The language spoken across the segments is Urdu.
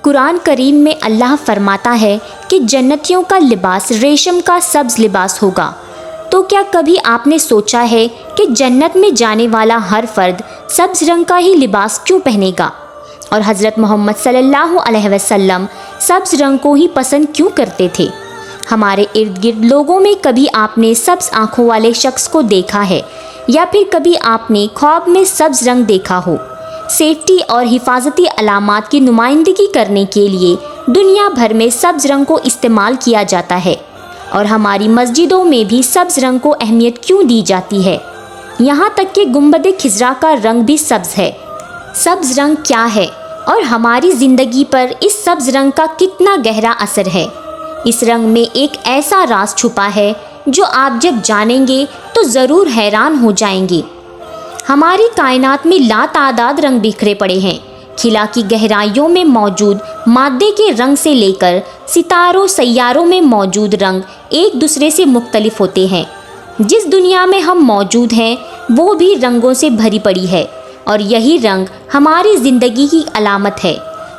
قرآن کریم میں اللہ فرماتا ہے کہ جنتیوں کا لباس ریشم کا سبز لباس ہوگا۔ تو کیا کبھی آپ نے سوچا ہے کہ جنت میں جانے والا ہر فرد سبز رنگ کا ہی لباس کیوں پہنے گا؟ اور حضرت محمد صلی اللہ علیہ وسلم سبز رنگ کو ہی پسند کیوں کرتے تھے؟ ہمارے ارد گرد لوگوں میں کبھی آپ نے سبز آنکھوں والے شخص کو دیکھا ہے یا پھر کبھی آپ نے خواب میں سبز رنگ دیکھا ہو؟ سیفٹی اور حفاظتی علامات کی نمائندگی کرنے کے لیے دنیا بھر میں سبز رنگ کو استعمال کیا جاتا ہے، اور ہماری مسجدوں میں بھی سبز رنگ کو اہمیت کیوں دی جاتی ہے؟ یہاں تک کہ گنبد خضرا کا رنگ بھی سبز ہے۔ سبز رنگ کیا ہے اور ہماری زندگی پر اس سبز رنگ کا کتنا گہرا اثر ہے؟ اس رنگ میں ایک ایسا راز چھپا ہے جو آپ جب جانیں گے تو ضرور حیران ہو جائیں گے۔ ہماری کائنات میں لاتعداد رنگ بکھرے پڑے ہیں۔ خلا کی گہرائیوں میں موجود مادے کے رنگ سے لے کر ستاروں سیاروں میں موجود رنگ ایک دوسرے سے مختلف ہوتے ہیں۔ جس دنیا میں ہم موجود ہیں وہ بھی رنگوں سے بھری پڑی ہے، اور یہی رنگ ہماری زندگی کی علامت ہے۔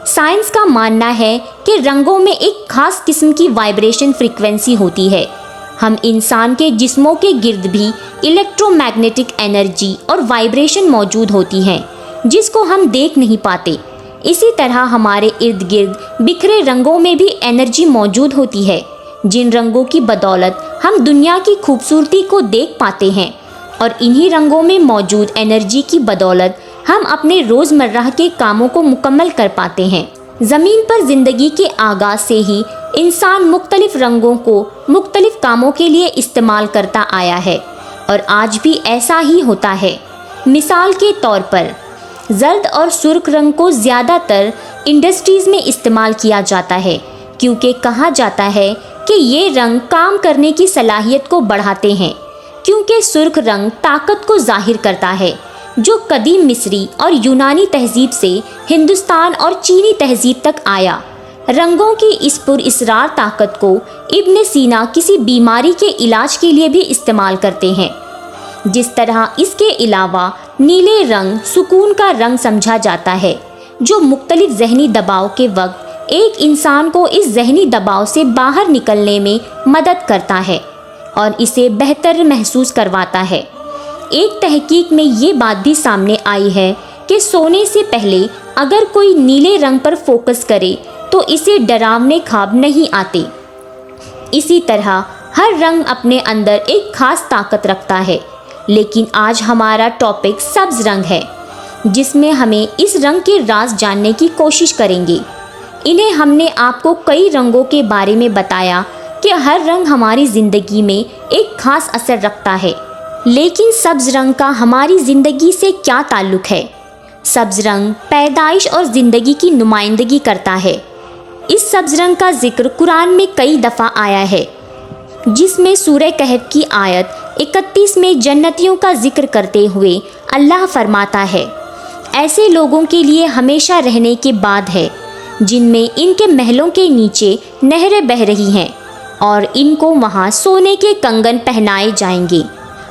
سائنس کا ماننا ہے کہ رنگوں میں ایک خاص قسم کی وائبریشن فریکوینسی ہوتی ہے۔ ہم انسان کے جسموں کے گرد بھی الیکٹرو میگنیٹک انرجی اور وائبریشن موجود ہوتی ہیں جس کو ہم دیکھ نہیں پاتے۔ اسی طرح ہمارے ارد گرد بکھرے رنگوں میں بھی انرجی موجود ہوتی ہے، جن رنگوں کی بدولت ہم دنیا کی خوبصورتی کو دیکھ پاتے ہیں، اور انہی رنگوں میں موجود انرجی کی بدولت ہم اپنے روزمرہ کے کاموں کو مکمل کر پاتے ہیں۔ زمین پر زندگی کے آغاز سے ہی انسان مختلف رنگوں کو مختلف کاموں کے لیے استعمال کرتا آیا ہے، اور آج بھی ایسا ہی ہوتا ہے۔ مثال کے طور پر زرد اور سرخ رنگ کو زیادہ تر انڈسٹریز میں استعمال کیا جاتا ہے، کیونکہ کہا جاتا ہے کہ یہ رنگ کام کرنے کی صلاحیت کو بڑھاتے ہیں، کیونکہ سرخ رنگ طاقت کو ظاہر کرتا ہے، جو قدیم مصری اور یونانی تہذیب سے ہندوستان اور چینی تہذیب تک آیا۔ رنگوں کی اس پر اسرار طاقت کو ابن سینا کسی بیماری کے علاج کے لیے بھی استعمال کرتے ہیں۔ جس طرح اس کے علاوہ نیلے رنگ سکون کا رنگ سمجھا جاتا ہے، جو مختلف ذہنی دباؤ کے وقت ایک انسان کو اس ذہنی دباؤ سے باہر نکلنے میں مدد کرتا ہے اور اسے بہتر محسوس کرواتا ہے۔ ایک تحقیق میں یہ بات بھی سامنے آئی ہے کہ سونے سے پہلے اگر کوئی نیلے رنگ پر فوکس کرے تو اسے ڈراونے خواب نہیں آتے۔ اسی طرح ہر رنگ اپنے اندر ایک خاص طاقت رکھتا ہے، لیکن آج ہمارا ٹاپک سبز رنگ ہے، جس میں ہمیں اس رنگ کے راز جاننے کی کوشش کریں گے۔ انہیں ہم نے آپ کو کئی رنگوں کے بارے میں بتایا کہ ہر رنگ ہماری زندگی میں ایک خاص اثر رکھتا ہے، لیکن سبز رنگ کا ہماری زندگی سے کیا تعلق ہے؟ سبز رنگ پیدائش اور زندگی کی نمائندگی کرتا ہے۔ اس سبز رنگ کا ذکر قرآن میں کئی دفعہ آیا ہے، جس میں سورہ کہف کی آیت 31 میں جنتیوں کا ذکر کرتے ہوئے اللہ فرماتا ہے، ایسے لوگوں کے لیے ہمیشہ رہنے کے بعد ہے جن میں ان کے محلوں کے نیچے نہریں بہہ رہی ہیں، اور ان کو وہاں سونے کے کنگن پہنائے جائیں گے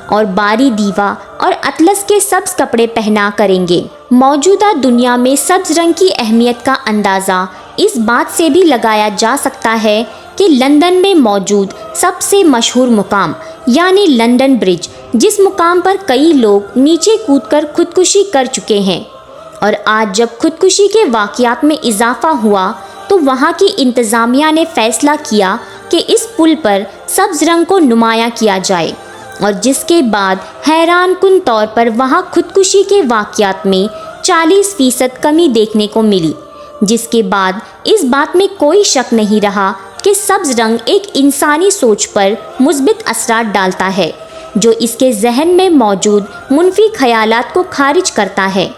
اور باری دیوا اور اطلس کے سبز کپڑے پہنا کریں گے۔ موجودہ دنیا میں سبز رنگ کی اہمیت کا اندازہ اس بات سے بھی لگایا جا سکتا ہے کہ لندن میں موجود سب سے مشہور مقام یعنی لندن برج، جس مقام پر کئی لوگ نیچے کود کر خودکشی کر چکے ہیں، اور آج جب خودکشی کے واقعات میں اضافہ ہوا تو وہاں کی انتظامیہ نے فیصلہ کیا کہ اس پل پر سبز رنگ کو نمایاں کیا جائے، اور جس کے بعد حیران کن طور پر وہاں خودکشی کے واقعات میں 40% کمی دیکھنے کو ملی، جس کے بعد اس بات میں کوئی شک نہیں رہا کہ سبز رنگ ایک انسانی سوچ پر مثبت اثرات ڈالتا ہے، جو اس کے ذہن میں موجود منفی خیالات کو خارج کرتا ہے۔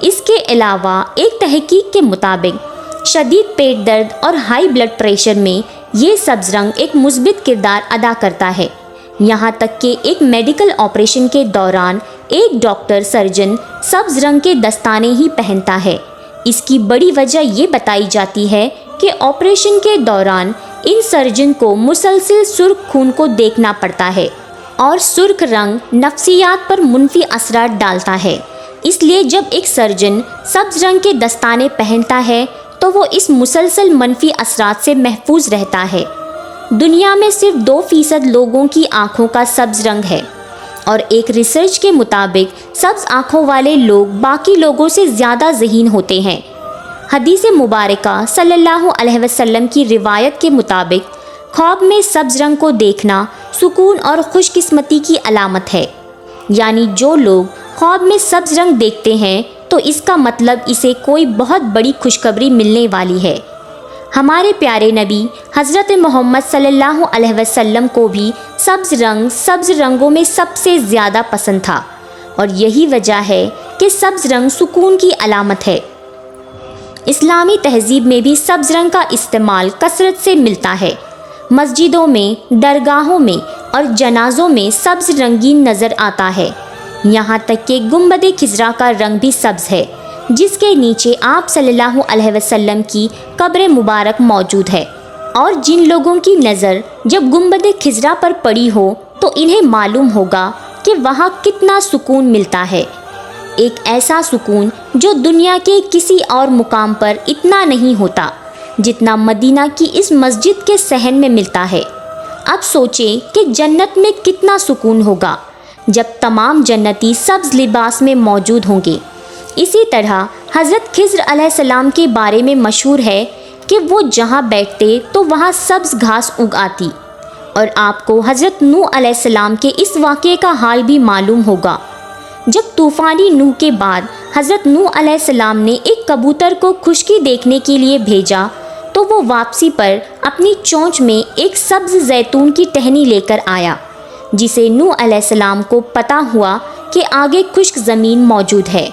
اس کے علاوہ ایک تحقیق کے مطابق شدید پیٹ درد اور ہائی بلڈ پریشر میں یہ سبز رنگ ایک مثبت کردار ادا کرتا ہے، یہاں تک کہ ایک میڈیکل آپریشن کے دوران ایک ڈاکٹر سرجن سبز رنگ کے دستانے ہی پہنتا ہے۔ اس کی بڑی وجہ یہ بتائی جاتی ہے کہ آپریشن کے دوران ان سرجن کو مسلسل سرخ خون کو دیکھنا پڑتا ہے، اور سرخ رنگ نفسیات پر منفی اثرات ڈالتا ہے۔ اس لیے جب ایک سرجن سبز رنگ کے دستانے پہنتا ہے تو وہ اس مسلسل منفی اثرات سے محفوظ رہتا ہے۔ دنیا میں صرف 2% لوگوں کی آنکھوں کا سبز رنگ ہے، اور ایک ریسرچ کے مطابق سبز آنکھوں والے لوگ باقی لوگوں سے زیادہ ذہین ہوتے ہیں۔ حدیث مبارکہ صلی اللہ علیہ وسلم کی روایت کے مطابق خواب میں سبز رنگ کو دیکھنا سکون اور خوش قسمتی کی علامت ہے، یعنی جو لوگ خواب میں سبز رنگ دیکھتے ہیں تو اس کا مطلب اسے کوئی بہت بڑی خوشخبری ملنے والی ہے۔ ہمارے پیارے نبی حضرت محمد صلی اللہ علیہ وسلم کو بھی سبز رنگوں میں سب سے زیادہ پسند تھا، اور یہی وجہ ہے کہ سبز رنگ سکون کی علامت ہے۔ اسلامی تہذیب میں بھی سبز رنگ کا استعمال کثرت سے ملتا ہے۔ مسجدوں میں، درگاہوں میں اور جنازوں میں سبز رنگین نظر آتا ہے، یہاں تک کہ گنبد خضرا کا رنگ بھی سبز ہے، جس کے نیچے آپ صلی اللہ علیہ وسلم کی قبر مبارک موجود ہے۔ اور جن لوگوں کی نظر جب گنبد خضرا پر پڑی ہو تو انہیں معلوم ہوگا کہ وہاں کتنا سکون ملتا ہے، ایک ایسا سکون جو دنیا کے کسی اور مقام پر اتنا نہیں ہوتا جتنا مدینہ کی اس مسجد کے صحن میں ملتا ہے۔ اب سوچیں کہ جنت میں کتنا سکون ہوگا جب تمام جنتی سبز لباس میں موجود ہوں گے۔ اسی طرح حضرت خضر علیہ السلام کے بارے میں مشہور ہے کہ وہ جہاں بیٹھتے تو وہاں سبز گھاس اگ آتی، اور آپ کو حضرت نوح علیہ السلام کے اس واقعے کا حال بھی معلوم ہوگا۔ جب طوفانی نوح کے بعد حضرت نوح علیہ السلام نے ایک کبوتر کو خشکی دیکھنے کے لیے بھیجا تو وہ واپسی پر اپنی چونچ میں ایک سبز زیتون کی ٹہنی لے کر آیا، جسے نوح علیہ السلام کو پتہ ہوا کہ آگے خشک زمین موجود ہے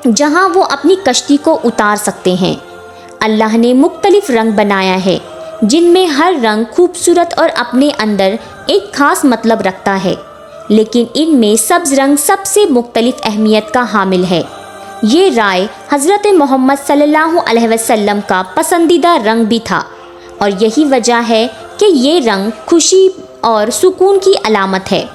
جہاں وہ اپنی کشتی کو اتار سکتے ہیں۔ اللہ نے مختلف رنگ بنایا ہے جن میں ہر رنگ خوبصورت اور اپنے اندر ایک خاص مطلب رکھتا ہے، لیکن ان میں سبز رنگ سب سے مختلف اہمیت کا حامل ہے۔ یہ رائے حضرت محمد صلی اللہ علیہ وسلم کا پسندیدہ رنگ بھی تھا، اور یہی وجہ ہے کہ یہ رنگ خوشی اور سکون کی علامت ہے۔